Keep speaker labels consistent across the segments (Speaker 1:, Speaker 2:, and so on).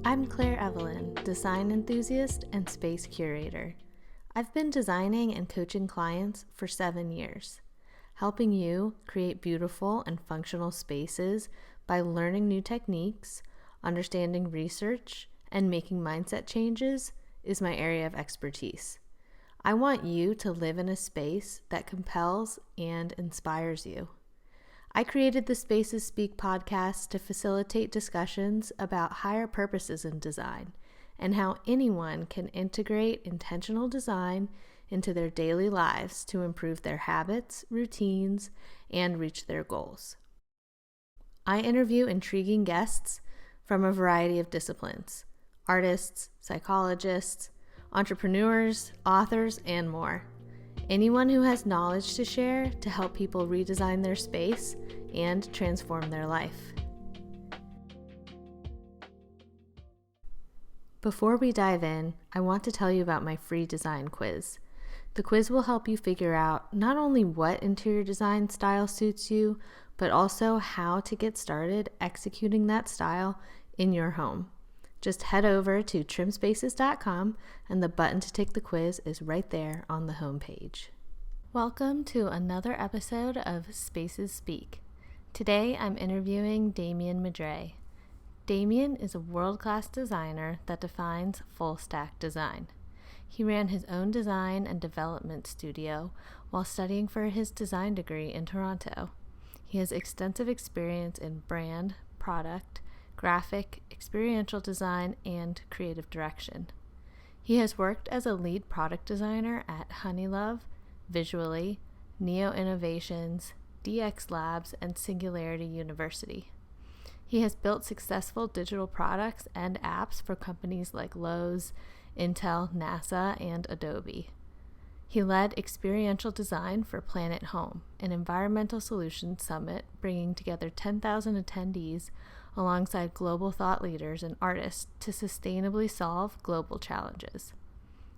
Speaker 1: I'm Claire Evelyn, design enthusiast and space curator. I've been designing and coaching clients for 7 years, helping you create beautiful and functional spaces by learning new techniques, understanding research, and making mindset changes is my area of expertise. I want you to live in a space that compels and inspires you. I created the Spaces Speak podcast to facilitate discussions about higher purposes in design and how anyone can integrate intentional design into their daily lives to improve their habits, routines, and reach their goals. I interview intriguing guests from a variety of disciplines: artists, psychologists, entrepreneurs, authors, and more. Anyone who has knowledge to share to help people redesign their space and transform their life. Before we dive in, I want to tell you about my free design quiz. The quiz will help you figure out not only what interior design style suits you, but also how to get started executing that style in your home. Just head over to trimspaces.com and the button to take the quiz is right there on the homepage. Welcome to another episode of Spaces Speak. Today I'm interviewing Damian Madray. Damian is a world-class designer that defines full-stack design. He ran his own design and development studio while studying for his design degree in Toronto. He has extensive experience in brand, product, graphic, experiential design, and creative direction. He has worked as a lead product designer at Honeylove, Visually, Neo Innovations, DX Labs, and Singularity University. He has built successful digital products and apps for companies like Lowe's, Intel, NASA, and Adobe. He led experiential design for Planet Home, an environmental solutions summit bringing together 10,000 attendees alongside global thought leaders and artists to sustainably solve global challenges.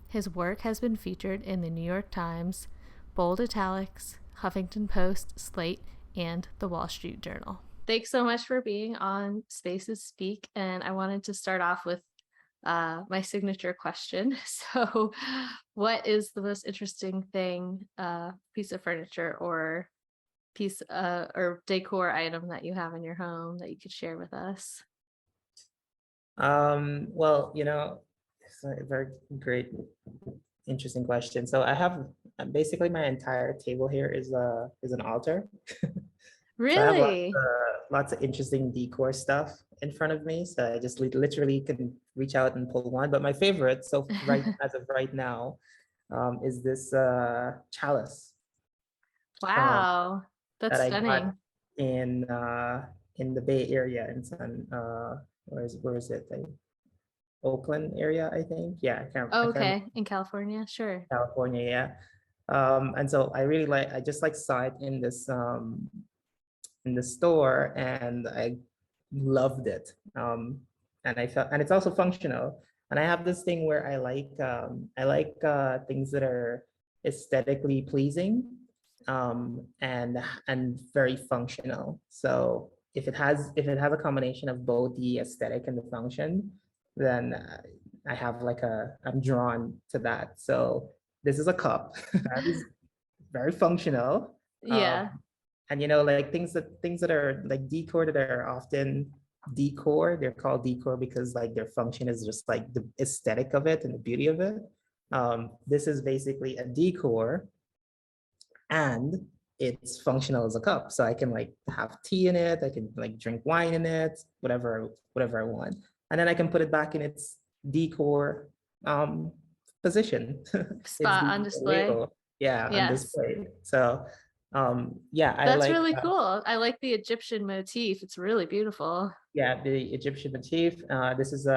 Speaker 1: His work has been featured in the New York Times, Bold Italics, Huffington Post, Slate, and the Wall Street Journal. Thanks so much for being on Spaces Speak, and I wanted to start off with my signature question. So, what is the most interesting piece of furniture or or decor item that you have in your home that you could share with us?
Speaker 2: Well, it's a very great, interesting question. So I have basically my entire table here is an altar. So I have
Speaker 1: Really?
Speaker 2: lots of interesting decor stuff in front of me. So I just literally can reach out and pull one. But my favorite, so right as of right now, is this chalice
Speaker 1: Wow,
Speaker 2: that
Speaker 1: that's
Speaker 2: I got
Speaker 1: stunning.
Speaker 2: in the Bay Area in where is it? Oakland area, I think. Yeah, I
Speaker 1: Oh,
Speaker 2: can't remember.
Speaker 1: okay, in California, sure.
Speaker 2: California, yeah. And so I just like saw it in the store and I loved it. And I felt, and it's also functional. And I have this thing where I like things that are aesthetically pleasing, and very functional. So if it has a combination of both the aesthetic and the function, then I'm drawn to that. So this is a cup that is very functional.
Speaker 1: Yeah,
Speaker 2: And like things that are like decor that are often decor, they're called decor because like their function is just like the aesthetic of it and the beauty of it. This is basically a decor and it's functional as a cup. So I can like have tea in it, I can like drink wine in it, whatever I want. And then I can put it back in its decor position. It's
Speaker 1: spot
Speaker 2: the
Speaker 1: on display.
Speaker 2: label. Yeah, on
Speaker 1: Yes,
Speaker 2: display. So yeah, I
Speaker 1: that's
Speaker 2: like
Speaker 1: really cool. I like the Egyptian motif. It's really beautiful.
Speaker 2: yeah, the Egyptian motif. This is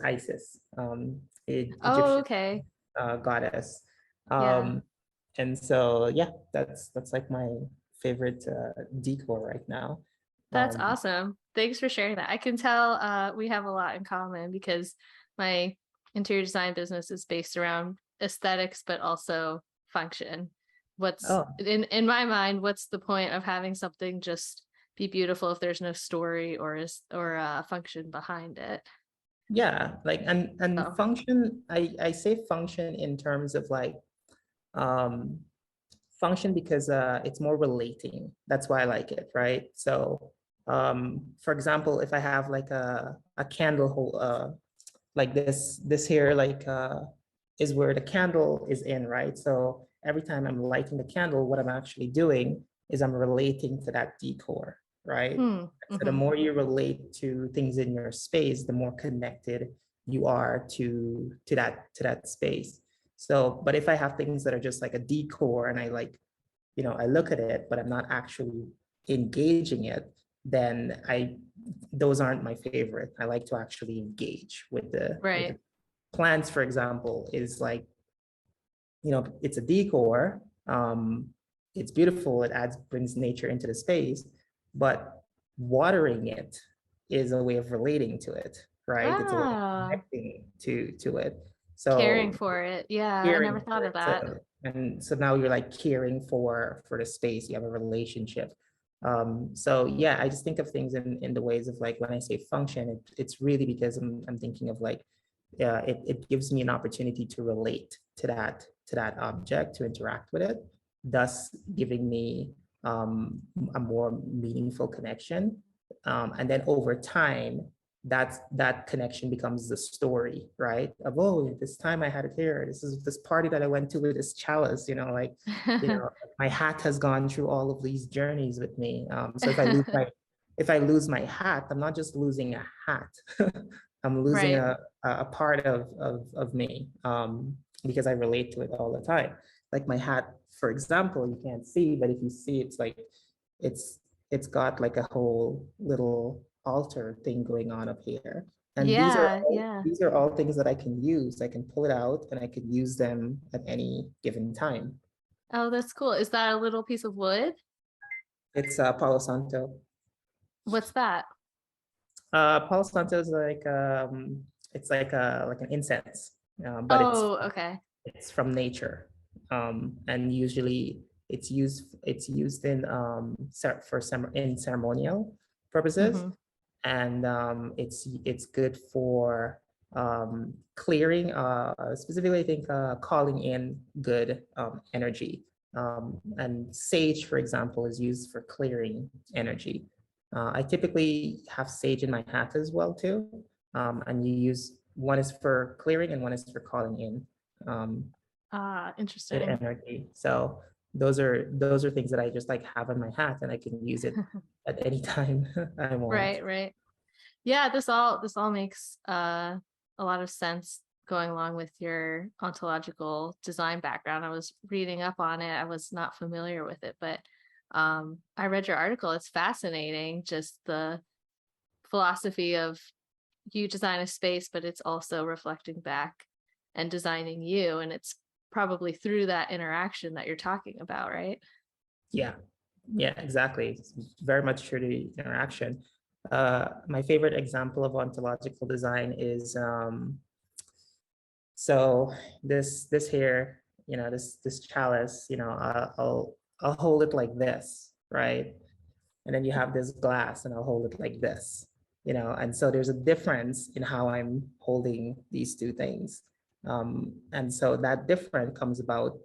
Speaker 2: Isis,
Speaker 1: Oh,
Speaker 2: Egyptian
Speaker 1: okay.
Speaker 2: goddess.
Speaker 1: Yeah,
Speaker 2: Um, and so yeah, that's like my favorite decor right now.
Speaker 1: that's
Speaker 2: Um,
Speaker 1: awesome. Thanks for sharing that. I can tell we have a lot in common because my interior design business is based around aesthetics, but also function. What's
Speaker 2: oh,
Speaker 1: in my mind, what's the point of having something just be beautiful if there's no story or function behind it?
Speaker 2: Yeah, like and
Speaker 1: Oh,
Speaker 2: function, I say function in terms of like um function because it's more relating. That's why I like it, right? So for example, if I have like a candle hole like this here like is where the candle is in, right? So every time I'm lighting the candle, what I'm actually doing is I'm relating to that decor, right?
Speaker 1: hmm.
Speaker 2: So the
Speaker 1: Mm-hmm.
Speaker 2: more you relate to things in your space, the more connected you are to that space. So, but if I have things that are just like a decor and I like, you know, I look at it, but I'm not actually engaging it, then I those aren't my favorite. I like to actually engage with
Speaker 1: Right.
Speaker 2: the plants, for example, is like, you know, it's a decor. It's beautiful, it adds brings nature into the space, but watering it is a way of relating to it, right? It's a way of
Speaker 1: Ah,
Speaker 2: connecting to it.
Speaker 1: caring
Speaker 2: So
Speaker 1: for it. Yeah, I never
Speaker 2: caring
Speaker 1: thought
Speaker 2: for
Speaker 1: of
Speaker 2: it.
Speaker 1: that.
Speaker 2: So, and so now you're like caring for the space. You have a relationship. So yeah, I just think of things in the ways of like when I say function, it's really because I'm thinking of like, yeah, it gives me an opportunity to relate to that object, to interact with it, thus giving me a more meaningful connection. And then over time, that connection becomes the story, right? Of, oh, this time I had it here. This is this party that I went to with this chalice, you know, like, you know, my hat has gone through all of these journeys with me. So if I lose my hat, I'm not just losing a hat. I'm losing
Speaker 1: Right.
Speaker 2: a part of me because I relate to it all the time. Like my hat, for example, you can't see, but if you see, it's like it's it's got like a whole little altar thing going on up here. And
Speaker 1: Yeah, yeah.
Speaker 2: these are all things that I can use. I can pull it out and I can use them at any given time.
Speaker 1: Oh, that's cool. Is that a little piece of wood?
Speaker 2: It's Palo Santo.
Speaker 1: What's that?
Speaker 2: Palo Santo is like an incense, but
Speaker 1: Oh, okay.
Speaker 2: it's from nature, and usually it's used in for some in ceremonial purposes,
Speaker 1: Mm-hmm.
Speaker 2: and it's good for clearing, specifically I think calling in good energy. And sage, for example, is used for clearing energy. I typically have sage in my hat as well too, and you use one is for clearing and one is for calling in um,
Speaker 1: Ah,
Speaker 2: good
Speaker 1: interesting.
Speaker 2: energy. So those are things that I just like have in my hat and I can use it at any time I want.
Speaker 1: Right, right. Yeah, this all makes a lot of sense going along with your ontological design background. I was reading up on it. I was not familiar with it, but I read your article. It's fascinating, just the philosophy of you design a space, but it's also reflecting back and designing you. And it's probably through that interaction that you're talking about, right?
Speaker 2: Yeah, yeah, exactly. It's very much true to interaction. My favorite example of ontological design is so this here, you know, this chalice, you know, I'll hold it like this, right? And then you have this glass, and I'll hold it like this, you know. And so there's a difference in how I'm holding these two things, and so that difference comes about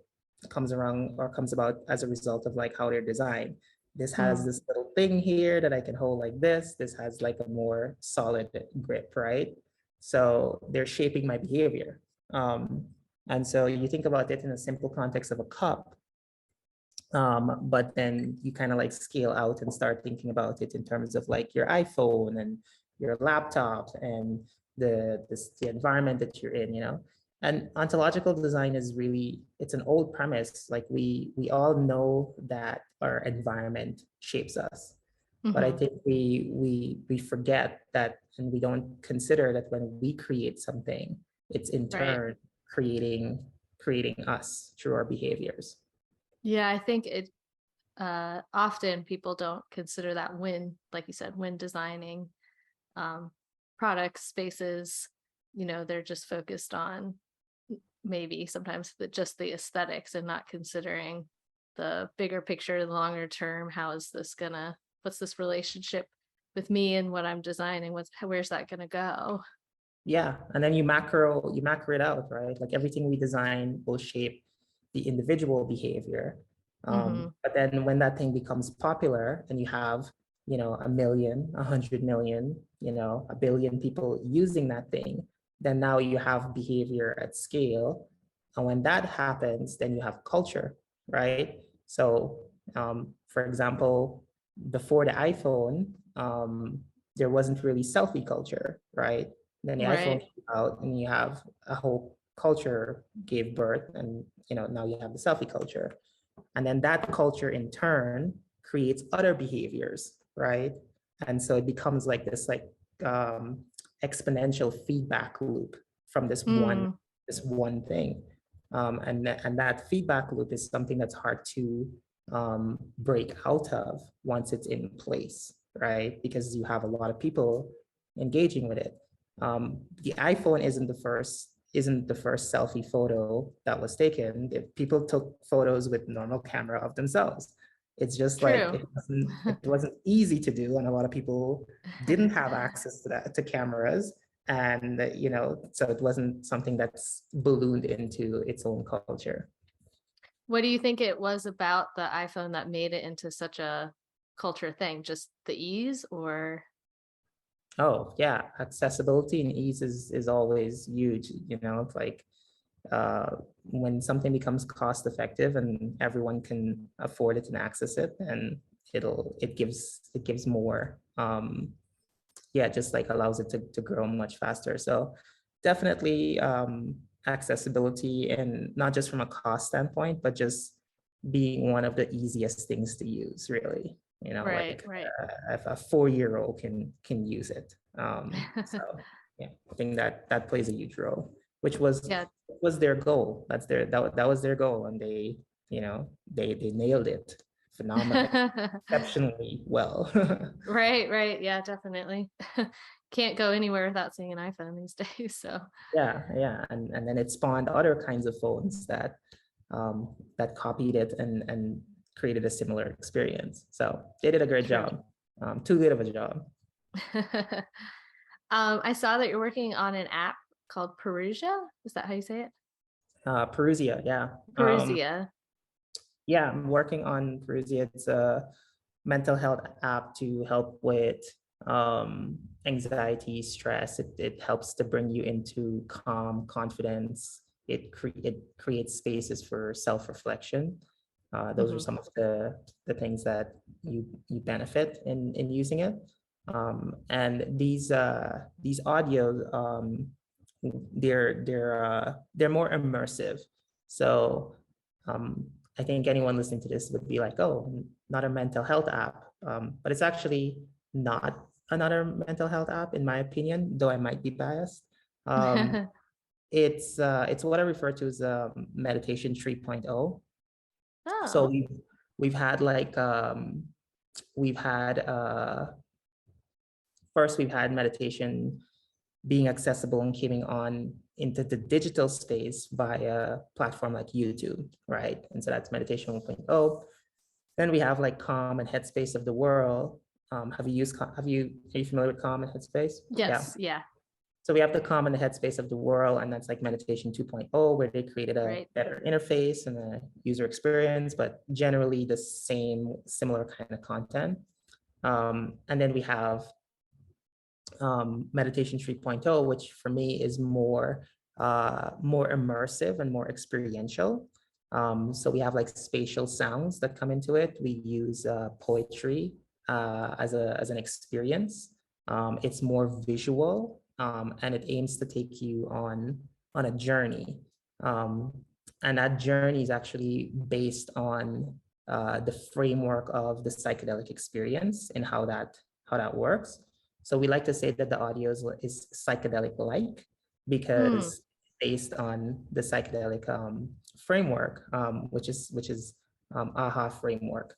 Speaker 2: as a result of like how they're designed. This has
Speaker 1: Mm,
Speaker 2: this little thing here that I can hold like this. This has like a more solid grip, right? So they're shaping my behavior. Um, and so you think about it in a simple context of a cup, but then you kind of like scale out and start thinking about it in terms of like your iPhone and your laptop and the environment that you're in, you know. And ontological design is really, it's an old premise. Like we all know that our environment shapes us, but I
Speaker 1: hmm.
Speaker 2: think we forget that, and we don't consider that when we create something, it's in
Speaker 1: Right.
Speaker 2: turn creating us through our behaviors.
Speaker 1: Yeah, I think it often people don't consider that when, like you said, when designing um, products, spaces, they're just focused on maybe sometimes just the aesthetics and not considering the bigger picture, the longer term. How is this gonna, what's this relationship with me and what I'm designing? Where's that gonna go?
Speaker 2: Yeah, and then you macro it out, right? Like everything we design will shape the individual behavior.
Speaker 1: Mm-hmm.
Speaker 2: But then when that thing becomes popular and you have, 1 million, 100 million, 1 billion people using that thing, then now you have behavior at scale. And when that happens, then you have culture, right? So, for example, before the iPhone, there wasn't really selfie culture, right? Then the iPhone
Speaker 1: Right.
Speaker 2: came out and you have a whole culture gave birth, and now you have the selfie culture. And then that culture in turn creates other behaviors, right? And so it becomes like this um, exponential feedback loop from
Speaker 1: Mm,
Speaker 2: this one thing. And that feedback loop is something that's hard to break out of once it's in place, right? Because you have a lot of people engaging with it. The iPhone isn't the first selfie photo that was taken. People took photos with normal camera of themselves. It's just like
Speaker 1: true.
Speaker 2: it wasn't easy to do, and a lot of people didn't have access to cameras, and so it wasn't something that's ballooned into its own culture.
Speaker 1: What do you think it was about the iPhone that made it into such a culture thing? Just the ease or?
Speaker 2: Oh yeah, accessibility and ease is always huge. It's like uh, when something becomes cost effective and everyone can afford it and access it, and it gives more. Yeah, just like allows it to grow much faster. So definitely accessibility, and not just from a cost standpoint, but just being one of the easiest things to use, really.
Speaker 1: Right,
Speaker 2: Like
Speaker 1: right.
Speaker 2: if a 4-year-old can use it. So yeah, I think that plays a huge role, which
Speaker 1: Yeah.
Speaker 2: was their goal. That was their goal, and they nailed it phenomenally, exceptionally well.
Speaker 1: Right, right. Yeah, definitely. Can't go anywhere without seeing an iPhone these days. So
Speaker 2: Yeah, and then it spawned other kinds of phones that copied it and created a similar experience. So they did a great
Speaker 1: true.
Speaker 2: job, too good of a job.
Speaker 1: I saw that you're working on an app called Parousia. Is that how you say it?
Speaker 2: Parousia, yeah,
Speaker 1: Parousia.
Speaker 2: yeah, I'm working on Parousia. It's a mental health app to help with anxiety, stress. It helps to bring you into calm, confidence. It creates spaces for self-reflection. Those are
Speaker 1: Hmm.
Speaker 2: some of the things that you benefit in using it. And these audio, they're more immersive. So I think anyone listening to this would be like, oh, not a mental health app. But it's actually not another mental health app, in my opinion, though I might be biased. Um, it's what I refer to as meditation 3.0. So
Speaker 1: Oh.
Speaker 2: we've had like we've had first we've had meditation being accessible and coming on into the digital space via a platform like YouTube, right? And so that's meditation 1.0. Then we have like Calm and Headspace of the world. Are you familiar with Calm and Headspace? Yeah.
Speaker 1: Yes. Yeah.
Speaker 2: So we have the Calm and the Headspace of the world, and that's like Meditation 2.0, where they created a
Speaker 1: Right.
Speaker 2: better interface and a user experience, but generally the similar kind of content. And then we have Meditation 3.0, which for me is more immersive and more experiential. So we have like spatial sounds that come into it. We use poetry as an experience. It's more visual, and it aims to take you on a journey. Um, and that journey is actually based on the framework of the psychedelic experience and how that works. So we like to say that the audio is psychedelic-like
Speaker 1: Mm.
Speaker 2: because based on the psychedelic framework, which is AHA framework.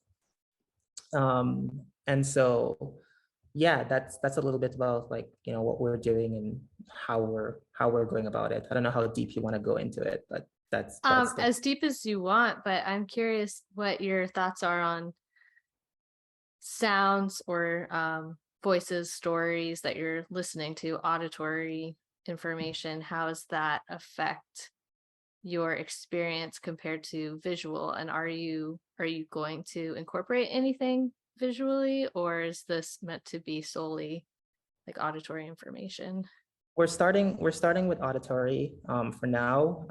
Speaker 2: And so, yeah, that's a little bit about like what we're doing and how we're going about it. I don't know how deep you want to go into it, but that's the
Speaker 1: As deep as you want, but I'm curious what your thoughts are on sounds or voices, stories that you're listening to, auditory. information, how does that affect your experience compared to visual? And are you going to incorporate anything visually, or is this meant to be solely like auditory information?
Speaker 2: We're starting with auditory for now.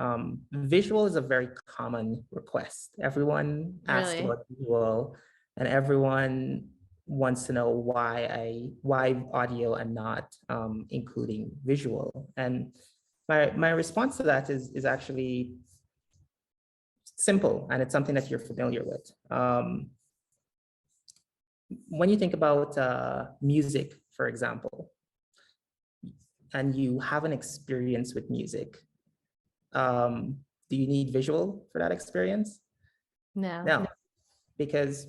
Speaker 2: Visual is a very common request. Everyone asks
Speaker 1: Really?
Speaker 2: about visual, and everyone wants to know why audio and not including visual. And my response to that is actually simple, and it's something that you're familiar with. When you think about music, for example, and you have an experience with music, do you need visual for that experience?
Speaker 1: No.
Speaker 2: No, because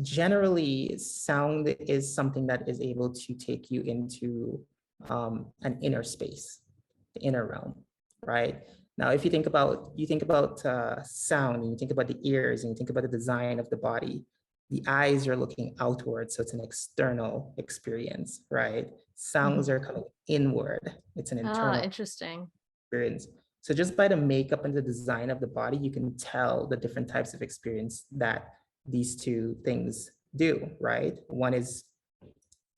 Speaker 2: generally sound is something that is able to take you into an inner space, the inner realm, right? Now, if you think about sound, and you think about the ears, and you think about the design of the body, the eyes are looking outward, so it's an external experience, right? Sounds are coming inward. It's an
Speaker 1: Ah,
Speaker 2: internal
Speaker 1: interesting.
Speaker 2: experience. So just by the makeup and the design of the body, you can tell the different types of experience that these two things do, right? One is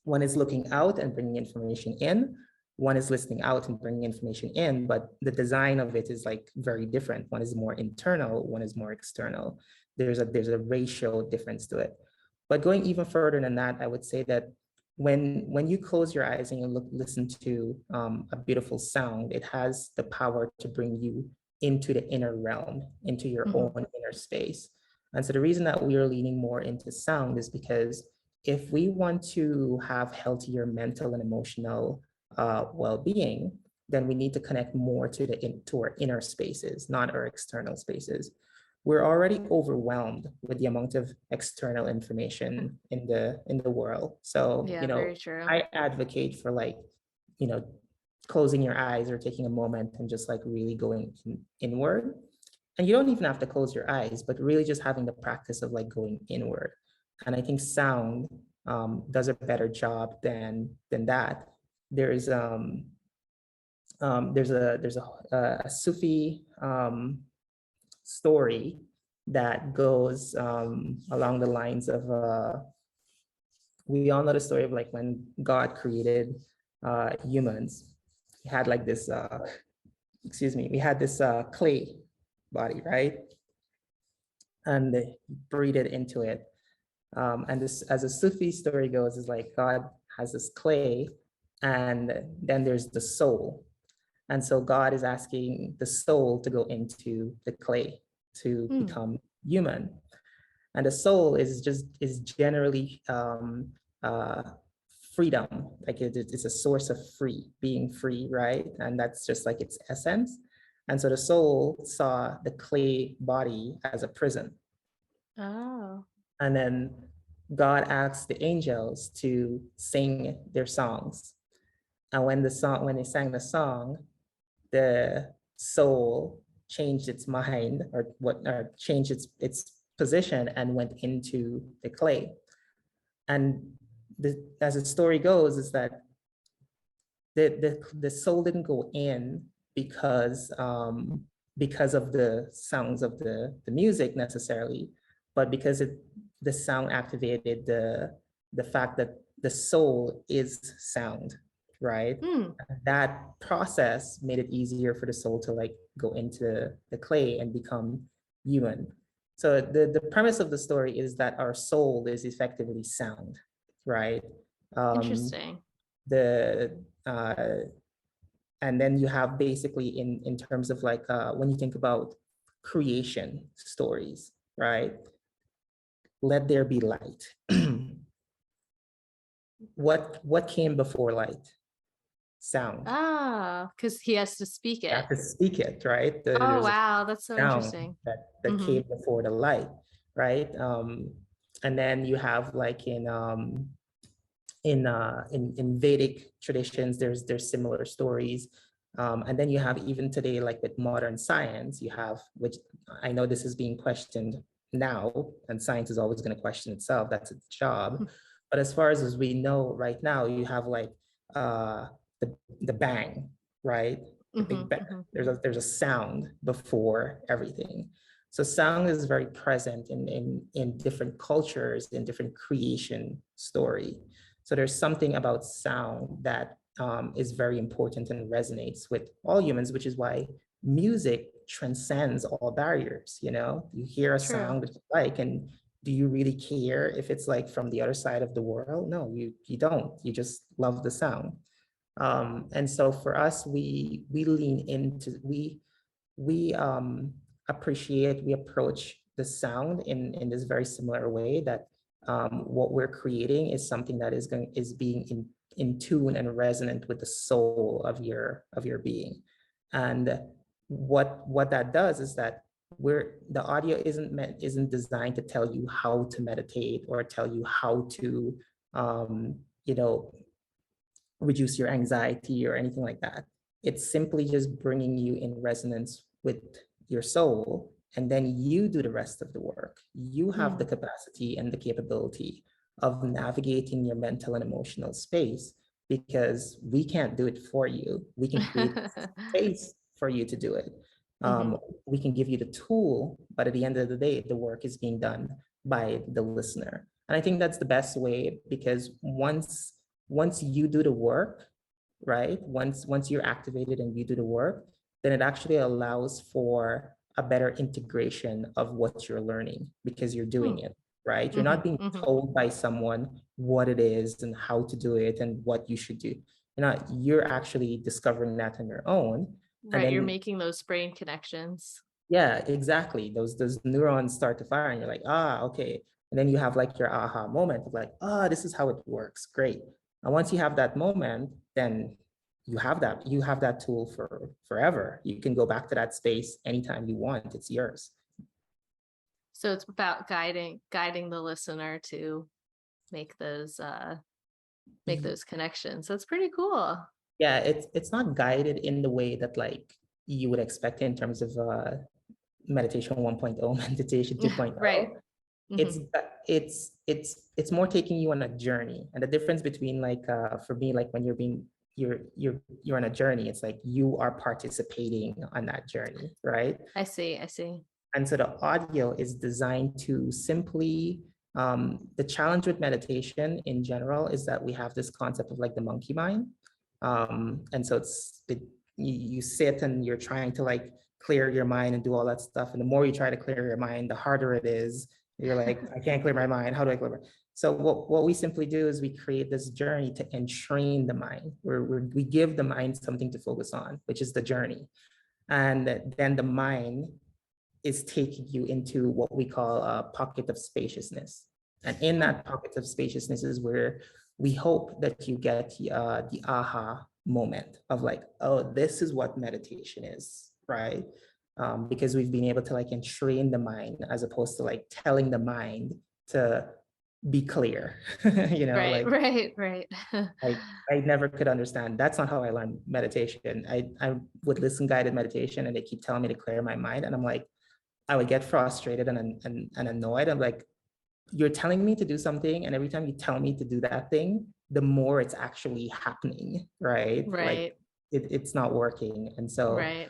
Speaker 2: looking out and bringing information in. One is listening out and bringing information in, but the design of it is like very different. One is more internal, one is more external. There's a ratio difference to it. But going even further than that, I would say that when you close your eyes and you listen to a beautiful sound, it has the power to bring you into the inner realm, into your own inner space. And so the reason that we are leaning more into sound is because if we want to have healthier mental and emotional well-being, then we need to connect more to our inner spaces, not our external spaces. We're already overwhelmed with the amount of external information in the world. So,
Speaker 1: Yeah, very true.
Speaker 2: I advocate for like, you know, closing your eyes or taking a moment and just like really going inward. And you don't even have to close your eyes, but really just having the practice of like going inward. And I think sound does a better job than that. There's a Sufi story that goes along the lines of we all know the story of like when God created humans. He had like this we had this clay body, right? And they breathed it into it. And this, as a Sufi story goes, is like God has this clay, and then there's the soul. And so God is asking the soul to go into the clay to become human. And the soul is generally freedom, like it's a source of being free, right? And that's just like its essence. And so the soul saw the clay body as a prison.
Speaker 1: Oh.
Speaker 2: And then God asked the angels to sing their songs. And when they sang the song, the soul changed its mind or changed its position and went into the clay. And as the story goes, is that the soul didn't go in because of the sounds of the music necessarily, but because the sound activated the fact that the soul is sound, right? That process made it easier for the soul to like go into the clay and become human. So the premise of the story is that our soul is effectively sound, right?
Speaker 1: Interesting.
Speaker 2: The and then you have basically in terms of like when you think about creation stories, right? Let there be light. What came before light? Sound.
Speaker 1: Ah, because he has to speak
Speaker 2: You
Speaker 1: it.
Speaker 2: have to speak it, right?
Speaker 1: Oh,
Speaker 2: There's a
Speaker 1: wow, that's so
Speaker 2: sound
Speaker 1: interesting.
Speaker 2: that came before the light, right? And then you have like in Vedic traditions, there's similar stories. And then you have even today, like with modern science, you have, which I know this is being questioned now, and science is always going to question itself. That's its job. But as far as we know right now, you have like the bang, right? The big bang. There's a sound before everything. So sound is very present in different cultures, in different creation story. So there's something about sound that is very important and resonates with all humans, which is why music transcends all barriers. You hear a
Speaker 1: True.
Speaker 2: sound that you like, and do you really care if it's like from the other side of the world? No, you don't. You just love the sound. And so for us, we lean into we appreciate, we approach the sound in this very similar way, that what we're creating is something that is being in tune and resonant with the soul of your being. And what that does is that the audio isn't designed to tell you how to meditate or tell you how to you know reduce your anxiety or anything like that. It's simply just bringing you in resonance with your soul, and then you do the rest of the work. You have the capacity and the capability of navigating your mental and emotional space, because we can't do it for you. We can create space for you to do it. We can give you the tool, but at the end of the day, the work is being done by the listener. And I think that's the best way, because once you do the work, right? Once you're activated and you do the work, then it actually allows for a better integration of what you're learning, because you're doing it, right? You're not being told by someone what it is and how to do it and what you should do. You're actually discovering that on your own.
Speaker 1: Right, then you're making those brain connections.
Speaker 2: Yeah, exactly. Those neurons start to fire, and you're like, okay. And then you have like your aha moment of like, this is how it works. Great. And once you have that moment, then you have that tool for forever. You can go back to that space anytime you want. It's yours.
Speaker 1: So it's about guiding the listener to make those connections. That's pretty cool.
Speaker 2: Yeah, it's not guided in the way that like you would expect in terms of meditation 1.0, meditation 2.0.
Speaker 1: Right.
Speaker 2: It's more taking you on a journey. And the difference between like for me, like when you're on a journey, it's like you are participating on that journey, right?
Speaker 1: I see.
Speaker 2: And so the audio is designed to simply the challenge with meditation in general is that we have this concept of like the monkey mind. And so you sit and you're trying to like clear your mind and do all that stuff. And the more you try to clear your mind, the harder it is. You're like, I can't clear my mind. How do I clear my mind? So what we simply do is we create this journey to entrain the mind, where we give the mind something to focus on, which is the journey. And then the mind is taking you into what we call a pocket of spaciousness. And in that pocket of spaciousness is where we hope that you get the aha moment of like, oh, this is what meditation is, right? Because we've been able to like entrain the mind, as opposed to like telling the mind to be clear.
Speaker 1: Right.
Speaker 2: I never could understand. That's not how I learned meditation. I would listen guided meditation and they keep telling me to clear my mind. And I'm like, I would get frustrated and annoyed. I'm like, you're telling me to do something, and every time you tell me to do that thing, the more it's actually happening, right?
Speaker 1: Right.
Speaker 2: Like it's not working. And so
Speaker 1: right.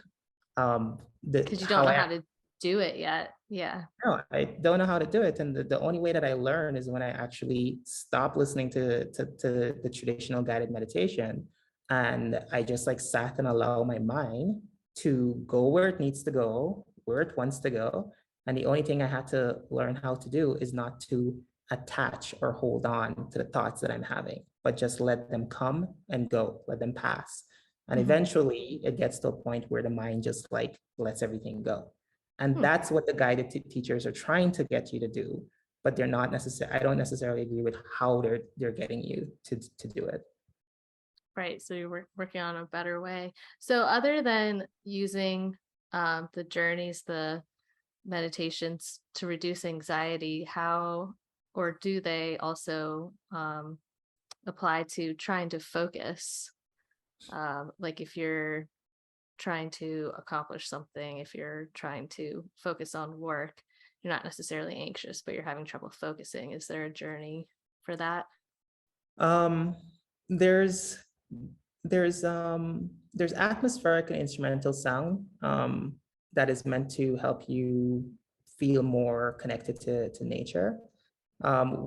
Speaker 1: Because you don't know how to do it yet. Yeah.
Speaker 2: No, I don't know how to do it. And the only way that I learn is when I actually stop listening to the traditional guided meditation. And I just like sat and allow my mind to go where it needs to go, where it wants to go. And the only thing I had to learn how to do is not to attach or hold on to the thoughts that I'm having, but just let them come and go, let them pass. And eventually it gets to a point where the mind just like lets everything go. And that's what the guided teachers are trying to get you to do, but they're not necessarily, I don't necessarily agree with how they're getting you to do it.
Speaker 1: Right. So you're working on a better way. So other than using the journeys, the meditations to reduce anxiety, how or do they also apply to trying to focus? Like if you're trying to accomplish something, if you're trying to focus on work, you're not necessarily anxious, but you're having trouble focusing. Is there a journey for that?
Speaker 2: There's there's atmospheric and instrumental sound that is meant to help you feel more connected to nature.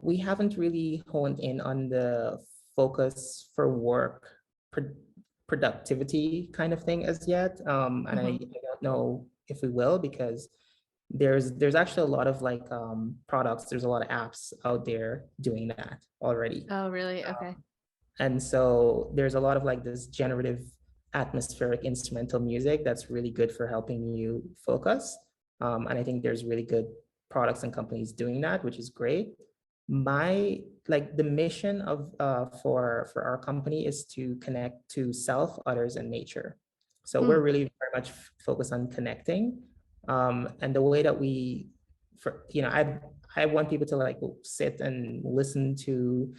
Speaker 2: We haven't really honed in on the focus for work pro- productivity kind of thing as yet. And I don't know if we will, because there's actually a lot of like products, there's a lot of apps out there doing that already.
Speaker 1: Oh, really? Okay.
Speaker 2: And so there's a lot of like this generative atmospheric instrumental music that's really good for helping you focus. And I think there's really good products and companies doing that, which is great. My like the mission of for our company is to connect to self, others, and nature. So we're
Speaker 1: Hmm.
Speaker 2: really very much focused on connecting. And the way that I want people to like sit and listen to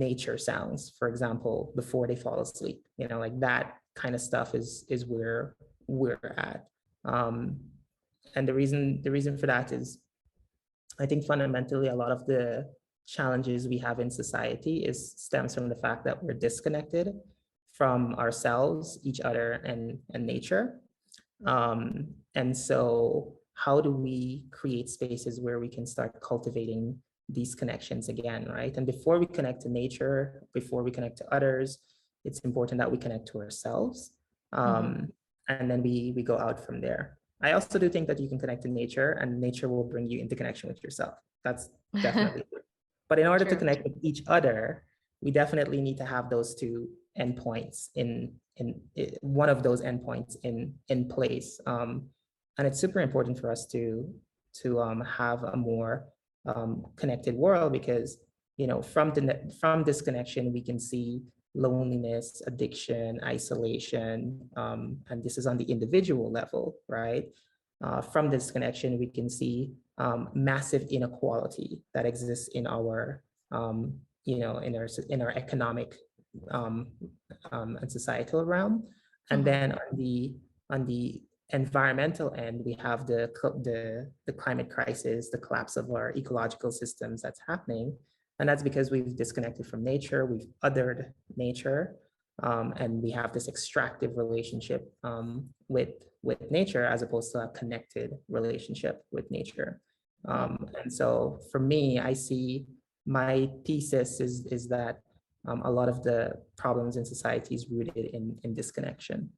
Speaker 2: nature sounds, for example, before they fall asleep. Like that kind of stuff is where we're at. Um, and the reason for that is, I think fundamentally a lot of the challenges we have in society stems from the fact that we're disconnected from ourselves, each other, and nature. And so how do we create spaces where we can start cultivating these connections again, right? And before we connect to nature, before we connect to others, it's important that we connect to ourselves. And then we go out from there. I also do think that you can connect to nature, and nature will bring you into connection with yourself. That's definitely true. But in order to
Speaker 1: True.
Speaker 2: connect with each other, we definitely need to have those two endpoints in one of those endpoints in place. And it's super important for us to have a more connected world, because from this connection we can see loneliness, addiction, isolation, and this is on the individual level, right? From this connection we can see massive inequality that exists in our in our economic um, and societal realm. And then on the environmental end, we have the climate crisis, the collapse of our ecological systems that's happening. And that's because we've disconnected from nature, we've othered nature, and we have this extractive relationship with nature, as opposed to a connected relationship with nature. And so for me, I see my thesis is that a lot of the problems in society is rooted in disconnection.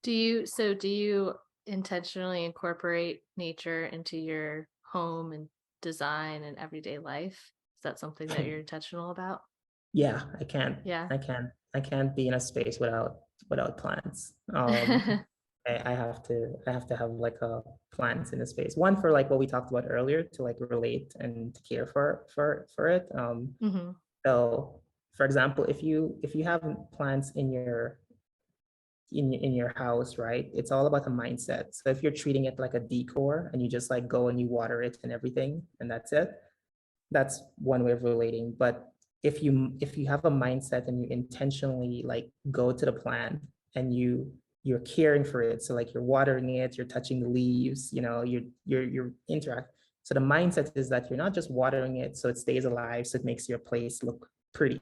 Speaker 1: Do you intentionally incorporate nature into your home and design and everyday life? Is that something that you're intentional about?
Speaker 2: Yeah, I can't,
Speaker 1: Yeah.
Speaker 2: I can't be in a space without plants. I have to have like a plants in a space. One, for like what we talked about earlier, to like relate and to care for it. So for example, if you have plants in your house, right? It's all about the mindset. So if you're treating it like a decor and you just like go and you water it and everything and that's it, that's one way of relating. But if you have a mindset and you intentionally like go to the plant and you're caring for it, so like you're watering it, you're touching the leaves, you're interact. So the mindset is that you're not just watering it so it stays alive, so it makes your place look pretty.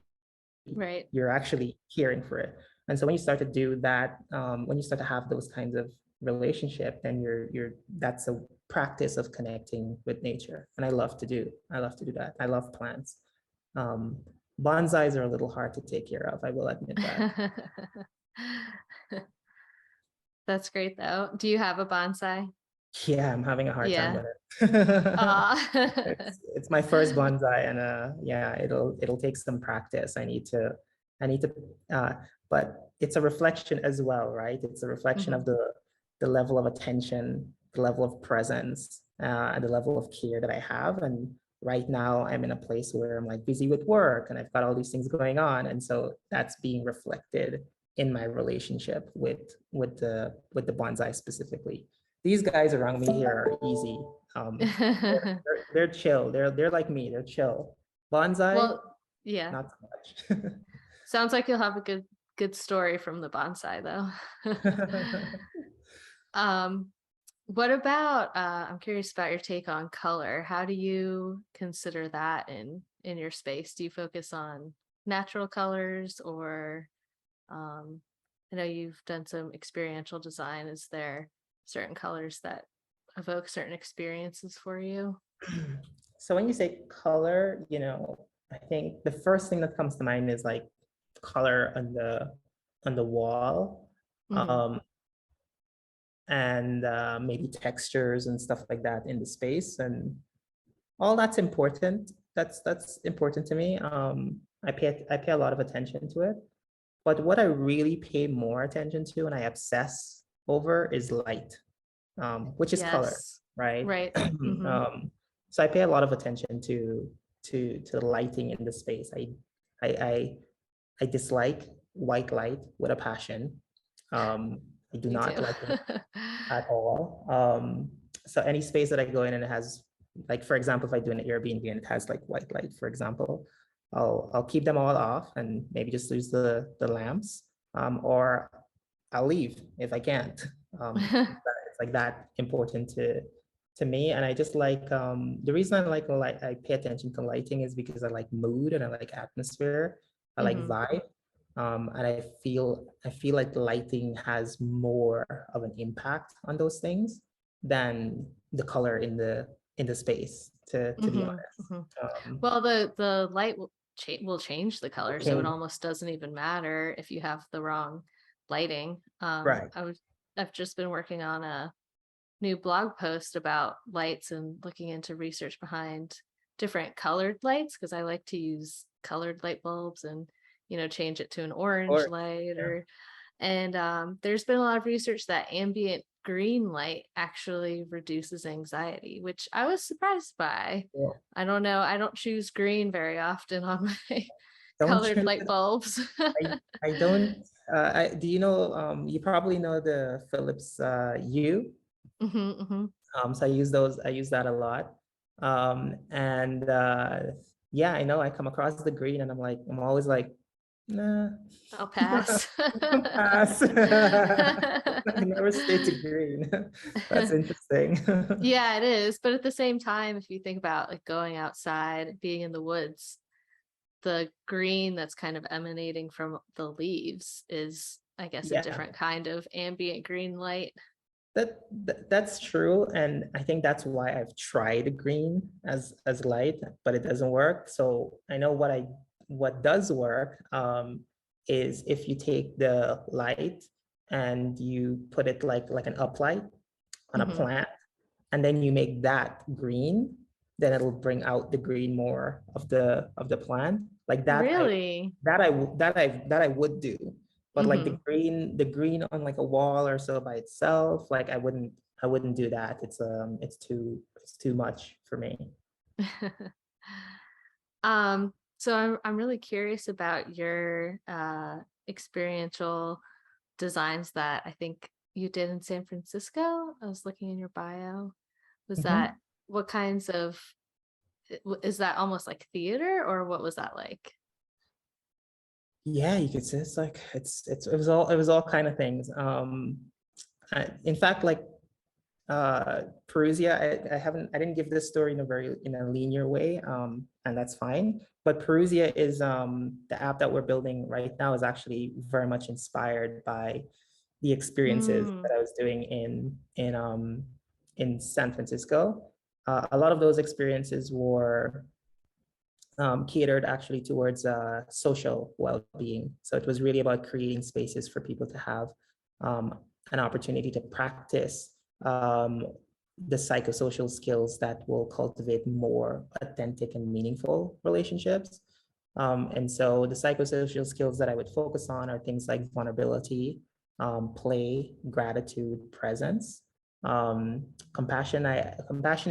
Speaker 1: Right.
Speaker 2: You're actually caring for it. And so when you start to do that, when you start to have those kinds of relationship, then that's a practice of connecting with nature. And I love to do that. I love plants. Um, Bonsais are a little hard to take care of, I will admit that.
Speaker 1: That's great though. Do you have a bonsai?
Speaker 2: Yeah, I'm having a hard time
Speaker 1: Yeah.
Speaker 2: with it.
Speaker 1: Aw.
Speaker 2: It's my first bonsai, and yeah, it'll take some practice. I need to uh but it's a reflection as well, right? It's a reflection of the level of attention, the level of presence, and the level of care that I have. And right now I'm in a place where I'm like busy with work and I've got all these things going on, and so that's being reflected in my relationship with the bonsai specifically. These guys around me here are easy. They're chill. They're like me. They're chill. Bonsai,
Speaker 1: Well, yeah.
Speaker 2: not so much.
Speaker 1: Sounds like you'll have a good story from the bonsai though. Um, what about I'm curious about your take on color. How do you consider that in your space? Do you focus on natural colors or I know you've done some experiential design. Is there certain colors that evoke certain experiences for you?
Speaker 2: So when you say color, I think the first thing that comes to mind is like color on the wall,
Speaker 1: Hmm.
Speaker 2: um, and maybe textures and stuff like that in the space, and all that's important. That's important to me. I pay a lot of attention to it, but what I really pay more attention to and I obsess over is light, which is color,
Speaker 1: Yes.
Speaker 2: right?
Speaker 1: Right. Hmm.
Speaker 2: So I pay a lot of attention to the lighting in the space. I I I dislike white light with a passion. I do
Speaker 1: Me
Speaker 2: not
Speaker 1: too.
Speaker 2: like it at all. So any space that I go in and it has, like for example, if I do an Airbnb and it has like white light, for example, I'll keep them all off and maybe just use the lamps, or I'll leave if I can't. It's like that important to me, and I just like the reason I like light. I pay attention to lighting is because I like mood and I like atmosphere. I like
Speaker 1: Hmm.
Speaker 2: vibe. And I feel like lighting has more of an impact on those things than the color in the space, to be
Speaker 1: Hmm.
Speaker 2: honest.
Speaker 1: Hmm. Well, the light will change the color, so it
Speaker 2: Okay.
Speaker 1: almost doesn't even matter if you have the wrong lighting.
Speaker 2: Right.
Speaker 1: I've just been working on a new blog post about lights and looking into research behind different colored lights because I like to use colored light bulbs and change it to an orange
Speaker 2: Or
Speaker 1: light
Speaker 2: yeah.
Speaker 1: or and there's been a lot of research that ambient green light actually reduces anxiety, which I was surprised by.
Speaker 2: Yeah.
Speaker 1: I don't know. I don't choose green very often on my
Speaker 2: Don't
Speaker 1: colored
Speaker 2: choose
Speaker 1: light
Speaker 2: it.
Speaker 1: bulbs.
Speaker 2: I don't. Do you know? You probably know the Philips U.
Speaker 1: Hmm. Hmm.
Speaker 2: So I use those. I use that a lot. And yeah, I know. I come across the green, and I'm always like, nah,
Speaker 1: I'll pass.
Speaker 2: pass. I never stay to green. That's interesting.
Speaker 1: Yeah, it is. But at the same time, if you think about like going outside, being in the woods, the green that's kind of emanating from the leaves is, I guess, a
Speaker 2: Yeah.
Speaker 1: different kind of ambient green light.
Speaker 2: That's true, and I think that's why I've tried green as light, but it doesn't work. So I know what does work, is if you take the light and you put it like an uplight on a
Speaker 1: Hmm.
Speaker 2: plant, and then you make that green, then it'll bring out the green more of the plant. Like that, I
Speaker 1: Really?
Speaker 2: that I that I would do, but like the
Speaker 1: Hmm.
Speaker 2: green the green on like a wall or so by itself, like I wouldn't do that. It's too much for me.
Speaker 1: So I'm really curious about your experiential designs that I think you did in San Francisco. I was looking in your bio. Was that
Speaker 2: Mhm.
Speaker 1: what kinds of is that almost like theater or what was that like?
Speaker 2: Yeah, you could say it's like it was all kind of things. In fact, like Parousia, I didn't give this story in a linear way, and that's fine. But Parousia is the app that we're building right now is actually very much inspired by the experiences
Speaker 1: Mm.
Speaker 2: that I was doing in San Francisco. A lot of those experiences were catered actually towards social well-being. So it was really about creating spaces for people to have an opportunity to practice the psychosocial skills that will cultivate more authentic and meaningful relationships. And so the psychosocial skills that I would focus on are things like vulnerability, play, gratitude, presence, compassion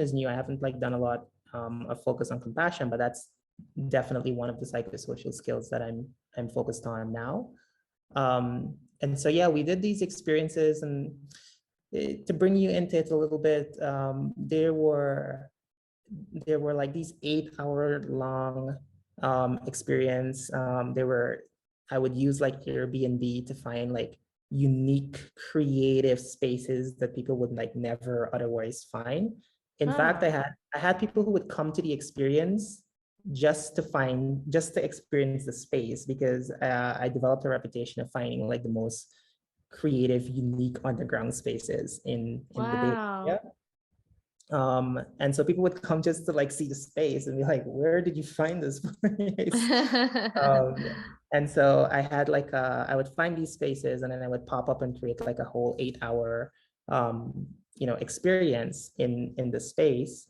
Speaker 2: is new. I haven't like done a lot of focus on compassion, but that's definitely one of the psychosocial skills that I'm focused on now. And so yeah, we did these experiences, and to bring you into it a little bit, there were like these 8 hour long experience. I would use like Airbnb to find like unique creative spaces that people would like never otherwise find. In fact, I
Speaker 1: Oh.
Speaker 2: had I had people who would come to the experience just to experience the space, because I developed a reputation of finding like the most creative, unique underground spaces in the Bay
Speaker 1: Wow.
Speaker 2: Area. And so people would come just to like see the space and be like, where did you find this place? Um, and so I had like I would find these spaces and then I would pop up and create like a whole 8 hour experience in the space.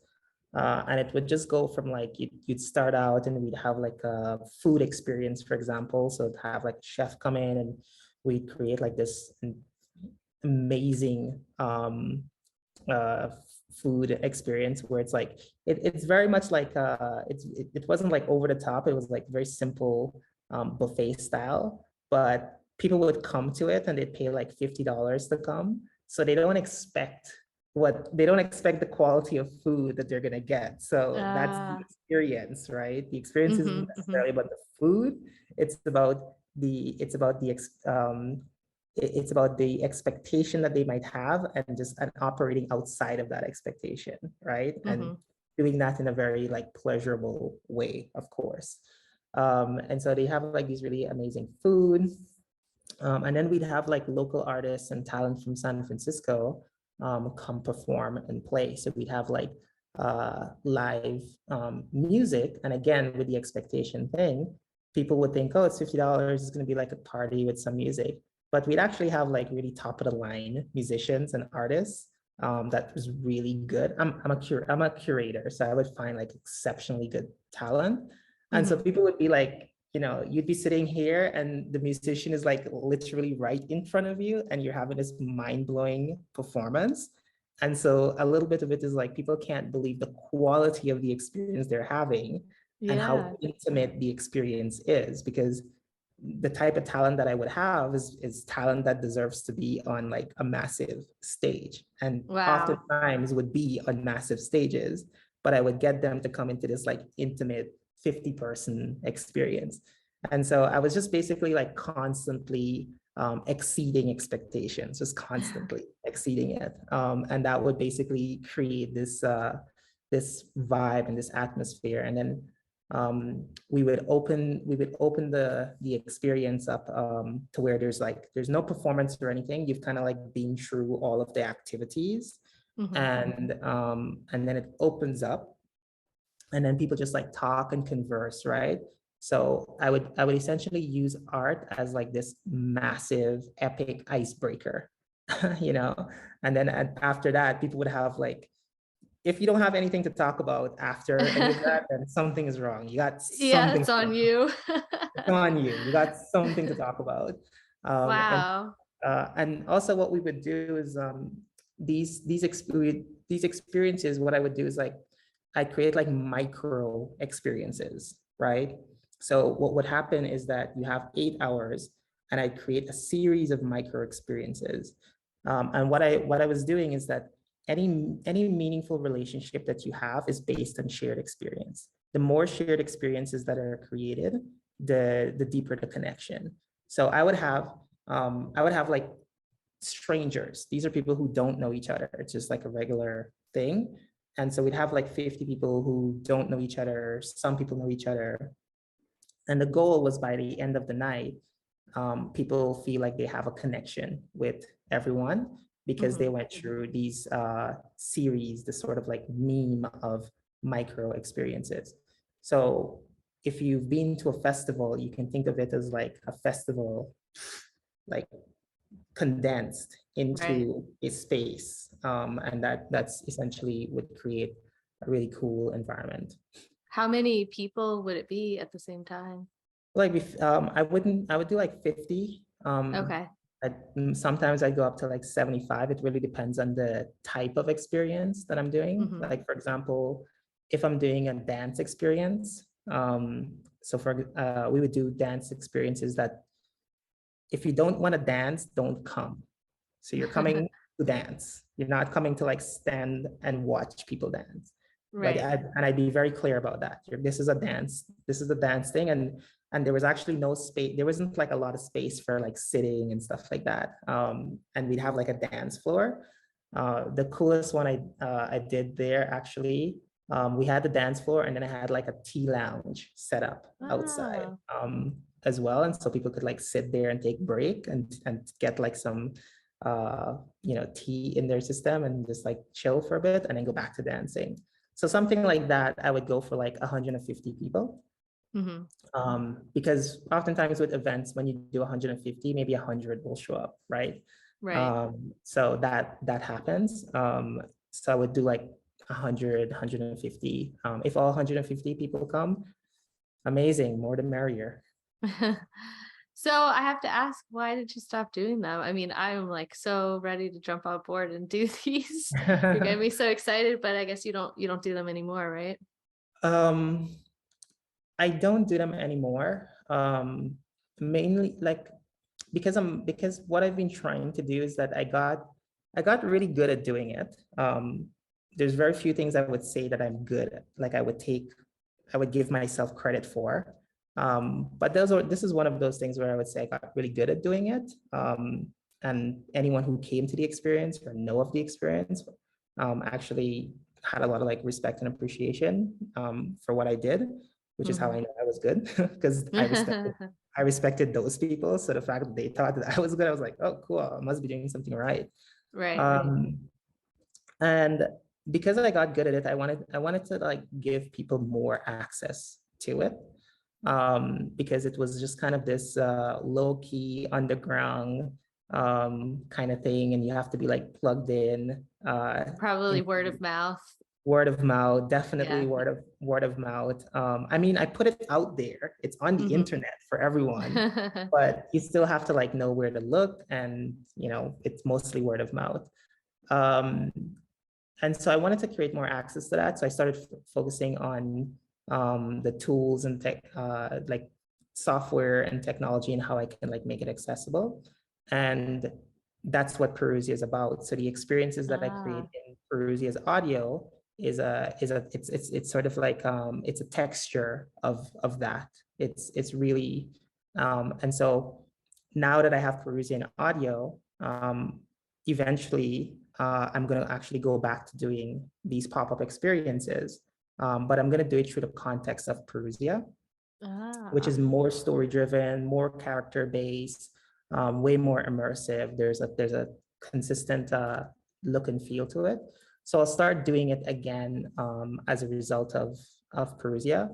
Speaker 2: And it would just go from like you'd start out and we'd have like a food experience, for example. So it'd have like a chef come in and we'd create like this amazing uh, food experience where it's like it's very much like it wasn't like over the top. It was like very simple buffet style, but people would come to it and they'd pay like $50 to come. So they don't expect the quality of food that they're gonna get. So that's the experience, right? The experience isn't necessarily about the food. It's about it's about the expectation that they might have and operating outside of that expectation, right? And doing that in a very like pleasurable way, of course. And so they have like these really amazing food. And then we'd have like local artists and talent from San Francisco come perform and play. So we'd have like live music. And again, with the expectation thing, people would think, oh, it's $50. It's going to be like a party with some music. But we'd actually have like really top of the line musicians and artists that was really good. I'm a curator, so I would find like exceptionally good talent. And so people would be like, you'd be sitting here and the musician is like literally right in front of you and you're having this mind-blowing performance. And so a little bit of it is like people can't believe the quality of the experience they're having and how intimate the experience is, because the type of talent that I would have is talent that deserves to be on like a massive stage, and oftentimes would be on massive stages, but I would get them to come into this like intimate 50-person experience. And so I was just basically like constantly exceeding expectations, just constantly exceeding it. And that would basically create this vibe and this atmosphere. And then we would open the experience up to where there's no performance or anything. You've kind of like been through all of the activities, and then it opens up, and then people just like talk and converse, right? So I would essentially use art as like this massive epic icebreaker, and then after that, people would have like, if you don't have anything to talk about after any of that, then something is wrong. You got something.
Speaker 1: It's on you.
Speaker 2: It's on you. You got something to talk about. And also what we would do is these experiences, what I would do is like, I create like micro experiences, right? So what would happen is that you have 8 hours and I create a series of micro experiences. And what I was doing is that any meaningful relationship that you have is based on shared experience. The more shared experiences that are created, the deeper the connection. So I would have like strangers. These are people who don't know each other. It's just like a regular thing. And so we'd have like 50 people who don't know each other. Some people know each other. And the goal was by the end of the night, people feel like they have a connection with everyone because they went through these series, this sort of like meme of micro experiences. So if you've been to a festival, you can think of it as like a festival, like condensed into a space. And that's essentially would create a really cool environment.
Speaker 1: How many people would it be at the same time?
Speaker 2: Like I would do like 50. Sometimes I go up to like 75. It really depends on the type of experience that I'm doing. Like for example, if I'm doing a dance experience, we would do dance experiences that if you don't want to dance, don't come. So you're coming to dance. You're not coming to like stand and watch people dance. Right. And I'd be very clear about that. This is a dance. This is a dance thing. And there was actually no space. There wasn't like a lot of space for like sitting and stuff like that. And we'd have like a dance floor. The coolest one I did there actually We had the dance floor, and then I had like a tea lounge set up outside
Speaker 1: Ah,
Speaker 2: as well. And so people could like sit there and take break and get like some tea in their system and just like chill for a bit and then go back to dancing. So something like that, I would go for like 150 people.
Speaker 1: mm-hmm.
Speaker 2: Because oftentimes with events, when you do 150, maybe 100 will show up, right?
Speaker 1: Right.
Speaker 2: So that happens. So I would do like 100, 150. If all 150 people come, amazing, more the merrier.
Speaker 1: So I have to ask, why did you stop doing them? I mean, I'm like so ready to jump on board and do these. You're getting me so excited, but I guess you don't do them anymore, right?
Speaker 2: um, I don't do them anymore. Mainly like because what I've been trying to do is that I got really good at doing it. There's very few things I would say that I'm good at. Like I would give myself credit for. But this is one of those things where I would say I got really good at doing it. And anyone who came to the experience or know of the experience actually had a lot of like respect and appreciation for what I did, which is how I
Speaker 1: Mm-hmm.
Speaker 2: know I was good because I respected those people. So the fact that they thought that I was good, I was like, oh, cool, I must be doing something right.
Speaker 1: Right, right.
Speaker 2: Um, and because I got good at it, I wanted to like give people more access to it. Because it was just kind of this low-key underground kind of thing, and you have to be like plugged in
Speaker 1: Probably word
Speaker 2: into
Speaker 1: of mouth.
Speaker 2: word of mouth, definitely
Speaker 1: Yeah.
Speaker 2: word of mouth. I mean, I put it out there. It's on the
Speaker 1: Mm-hmm.
Speaker 2: internet for everyone, but you still have to like know where to look, and it's mostly word of mouth. Um, and so I wanted to create more access to that. So I started focusing on the tools and tech, like software and technology, and how I can like make it accessible. And that's what Parousia is about. So the experiences that I create
Speaker 1: Ah,
Speaker 2: in Parousia's audio it's sort of like it's a texture of that. It's really and so now that I have Perusian audio, eventually I'm going to actually go back to doing these pop-up experiences, but I'm going to do it through the context of Perusia, which
Speaker 1: ah.
Speaker 2: is more story driven, more character based, way more immersive. There's a consistent look and feel to it. So I'll start doing it again as a result of Perusia.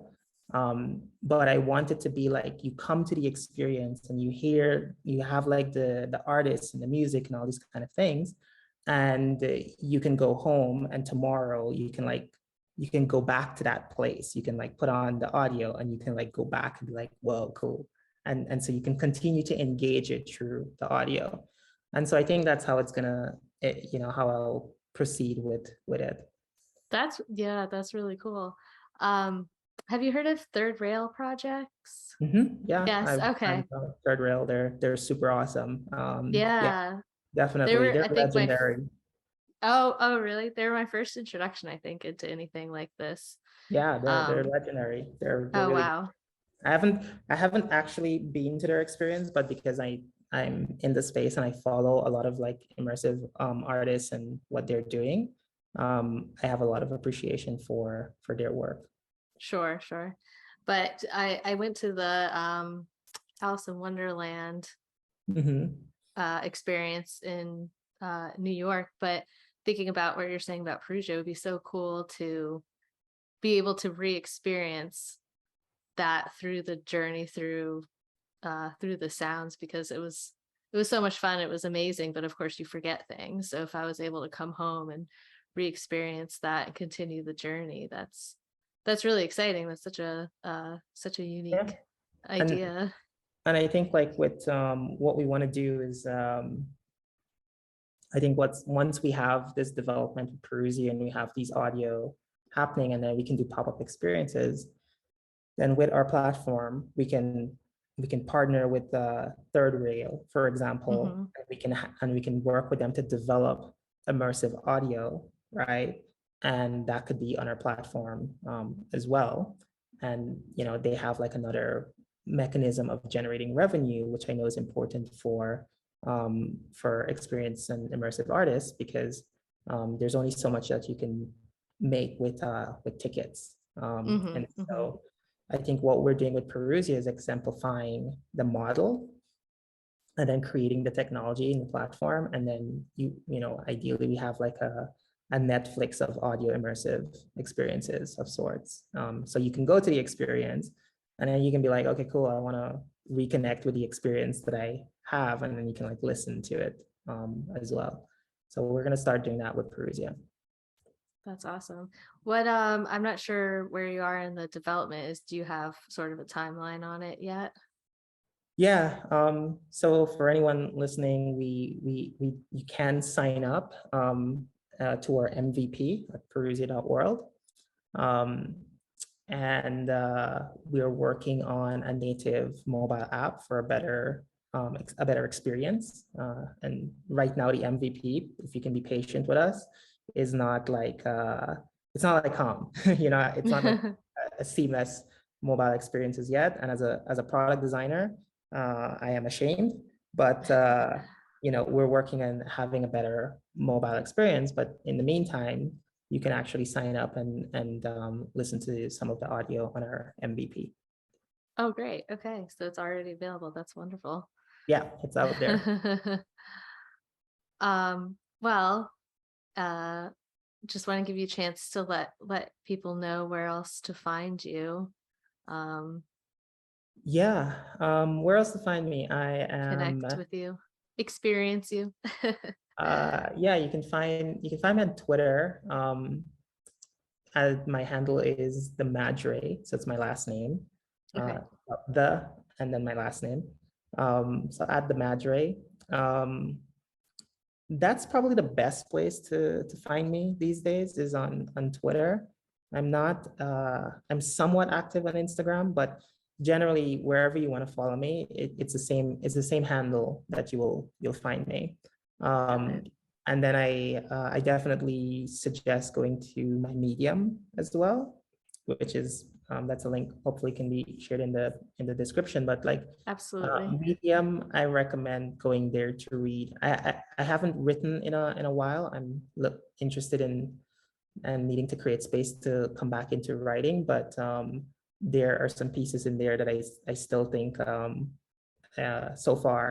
Speaker 2: But I want it to be like you come to the experience and you have like the artists and the music and all these kind of things, and you can go home and tomorrow you can go back to that place. You can like put on the audio and you can like go back and be like, whoa, cool. And so you can continue to engage it through the audio. And so I think that's how how I'll proceed with it.
Speaker 1: Yeah, that's really cool. Um, have you heard of Third Rail projects?
Speaker 2: Yeah,
Speaker 1: Yes,
Speaker 2: I'm
Speaker 1: okay.
Speaker 2: Third Rail. They're super awesome. Yeah,
Speaker 1: Yeah. They
Speaker 2: definitely.
Speaker 1: were,
Speaker 2: They're
Speaker 1: I think
Speaker 2: legendary.
Speaker 1: oh, really? They were my first introduction, I think, into anything like this.
Speaker 2: Yeah, they're
Speaker 1: Um,
Speaker 2: legendary. They're
Speaker 1: oh
Speaker 2: really good.
Speaker 1: wow.
Speaker 2: I haven't actually been to their experience, but because I'm in the space and I follow a lot of like immersive artists and what they're doing, I have a lot of appreciation for their work.
Speaker 1: Sure, sure. But I went to the Alice in Wonderland
Speaker 2: Hmm.
Speaker 1: experience in New York, but thinking about what you're saying about Perugia, it would be so cool to be able to re-experience that through the journey through the sounds, because it was so much fun. It was amazing, but of course you forget things. So if I was able to come home and re-experience that and continue the journey, that's really exciting. That's such a
Speaker 2: Yeah,
Speaker 1: unique
Speaker 2: and
Speaker 1: idea.
Speaker 2: and I think like with what we want to do is I think once we have this development of Perusia and we have these audio happening, and then we can do pop-up experiences, then with our platform, we can partner with the Third Rail, for example,
Speaker 1: Hmm.
Speaker 2: and we can work with them to develop immersive audio, right? And that could be on our platform as well. And they have like another mechanism of generating revenue, which I know is important for experience and immersive artists, because there's only so much that you can make with tickets. And
Speaker 1: Mm-hmm.
Speaker 2: so I think what we're doing with Parousia is exemplifying the model and then creating the technology in the platform. And then ideally we have like a Netflix of audio immersive experiences of sorts. So you can go to the experience and then you can be like, okay, cool, I want to reconnect with the experience that I have. And then you can like listen to it as well. So we're going to start doing that with Parousia.
Speaker 1: That's awesome. What I'm not sure where you are in the development is, do you have sort of a timeline on it yet?
Speaker 2: Yeah. So for anyone listening, you can sign up to our MVP at perusia.world. Um, and we're working on a native mobile app for a better experience. And right now, the MVP, if you can be patient with us, is not like it's not like Calm. It's not like a seamless mobile experiences yet. And as a product designer, I am ashamed, but we're working on having a better mobile experience. But in the meantime, you can actually sign up and listen to some of the audio on our MVP.
Speaker 1: Oh, great. Okay. So it's already available. That's wonderful.
Speaker 2: Yeah, it's out there.
Speaker 1: Well, uh, just want to give you a chance to let people know where else to find you. Um,
Speaker 2: Yeah. Where else to find me? I am.
Speaker 1: Connect with you, experience you.
Speaker 2: Yeah, you can find me on Twitter. My handle is the Madray, so it's my last name.
Speaker 1: Okay.
Speaker 2: The and then my last name. So at the Madray. That's probably the best place to find me these days is on Twitter. I'm somewhat active on Instagram, but generally wherever you want to follow me, it's the same handle that you'll find me.
Speaker 1: Got
Speaker 2: Um,
Speaker 1: it.
Speaker 2: and then I definitely suggest going to my Medium as well, which is that's a link hopefully can be shared in the description. But like
Speaker 1: Absolutely.
Speaker 2: Medium, I recommend going there to read. I haven't written in a while. I'm interested in and needing to create space to come back into writing, but there are some pieces in there that I still think so far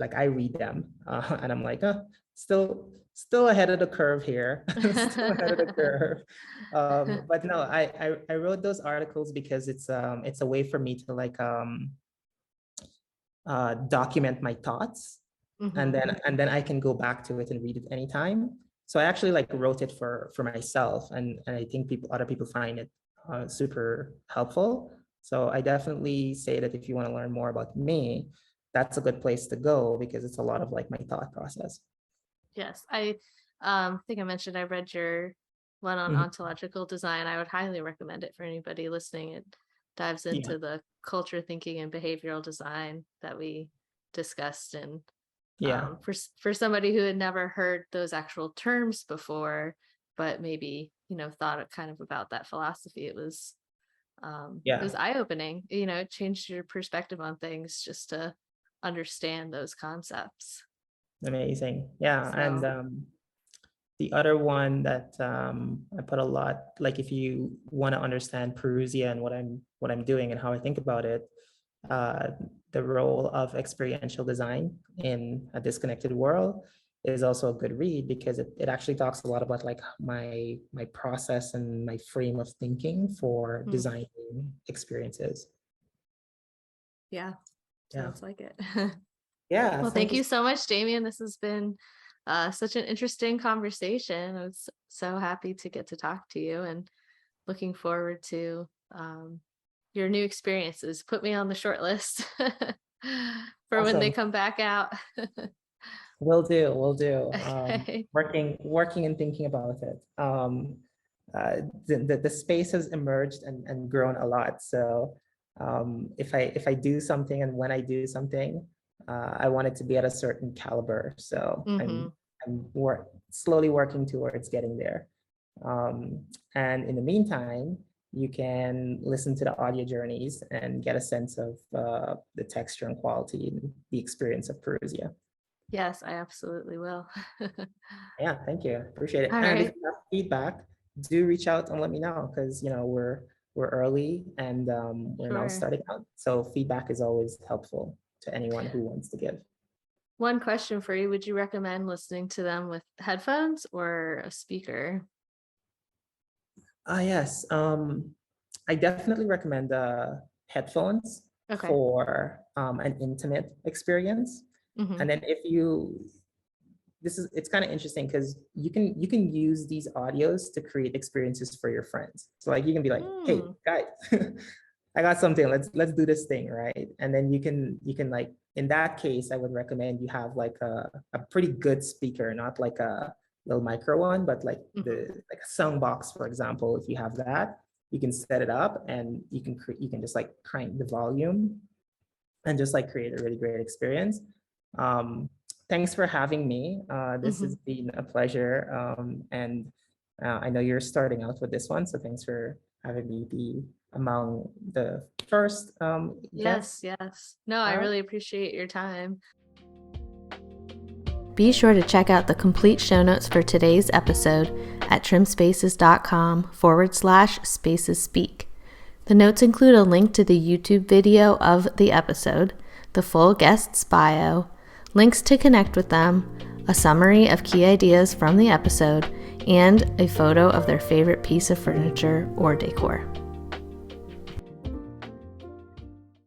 Speaker 2: like I read them and I'm like, still ahead of the curve here, still ahead of the curve. But no, I wrote those articles because it's a way for me to like document my thoughts, and
Speaker 1: Hmm.
Speaker 2: then I can go back to it and read it anytime. So I actually like wrote it for myself, and I think other people find it super helpful. So I definitely say that if you want to learn more about me, that's a good place to go because it's a lot of like my thought process.
Speaker 1: Yes, I think I mentioned I read your one on
Speaker 2: Mhm.
Speaker 1: ontological design. I would highly recommend it for anybody listening. It dives
Speaker 2: Yeah,
Speaker 1: into the culture thinking and behavioral design that we discussed, and
Speaker 2: yeah,
Speaker 1: for somebody who had never heard those actual terms before, but maybe thought kind of about that philosophy, it was
Speaker 2: yeah.
Speaker 1: eye-opening. It changed your perspective on things just to understand those concepts.
Speaker 2: Amazing. Yeah, and
Speaker 1: So
Speaker 2: the other one that I put a lot, like if you want to understand Perusia and what I'm doing and how I think about it, uh, the role of experiential design in a disconnected world is also a good read because it actually talks a lot about like my process and my frame of thinking for
Speaker 1: hmm,
Speaker 2: designing experiences.
Speaker 1: yeah,
Speaker 2: Yeah.
Speaker 1: sounds like it.
Speaker 2: Yeah.
Speaker 1: Well,
Speaker 2: Thank
Speaker 1: thank
Speaker 2: you.
Speaker 1: you so much, Damian. This has been such an interesting conversation. I was so happy to get to talk to you, and looking forward to your new experiences. Put me on the short list for when they
Speaker 2: Awesome.
Speaker 1: come back out.
Speaker 2: Will do. Will do.
Speaker 1: Okay.
Speaker 2: Working and thinking about it. The space has emerged and grown a lot. So if I do something and when I do something, I want it to be at a certain caliber. So
Speaker 1: Hmm.
Speaker 2: I'm slowly working towards getting there. And in the meantime, you can listen to the audio journeys and get a sense of the texture and quality and the experience of Perusia.
Speaker 1: Yes, I absolutely will.
Speaker 2: Yeah, thank you. Appreciate it.
Speaker 1: All
Speaker 2: And if
Speaker 1: right.
Speaker 2: you have feedback, do reach out and let me know, because we're early, and we're now
Speaker 1: Sure.
Speaker 2: starting out. So feedback is always helpful to anyone who wants to give.
Speaker 1: One question for you. Would you recommend listening to them with headphones or a speaker?
Speaker 2: Yes. I definitely recommend headphones
Speaker 1: Okay.
Speaker 2: for an intimate experience.
Speaker 1: Mm-hmm.
Speaker 2: And then it's kind of interesting, because you can use these audios to create experiences for your friends. So like you can be like, hey
Speaker 1: Mm.
Speaker 2: guys, I got something, let's do this thing, right? And then you can like, in that case, I would recommend you have like a pretty good speaker, not like a little micro one, but like
Speaker 1: Mm-hmm.
Speaker 2: like a sound box, for example. If you have that, you can set it up, and you can just like crank the volume and just like create a really great experience. Um, Thanks for having me. This
Speaker 1: Mm-hmm.
Speaker 2: has been a pleasure. And I know you're starting out with this one, so thanks for having me be among the first
Speaker 1: Yes,
Speaker 2: guests.
Speaker 1: yes. No, I
Speaker 2: All right.
Speaker 1: really appreciate your time. Be sure to check out the complete show notes for today's episode at trimspaces.com/spacesspeak. The notes include a link to the YouTube video of the episode, the full guest's bio, links to connect with them, a summary of key ideas from the episode, and a photo of their favorite piece of furniture or decor.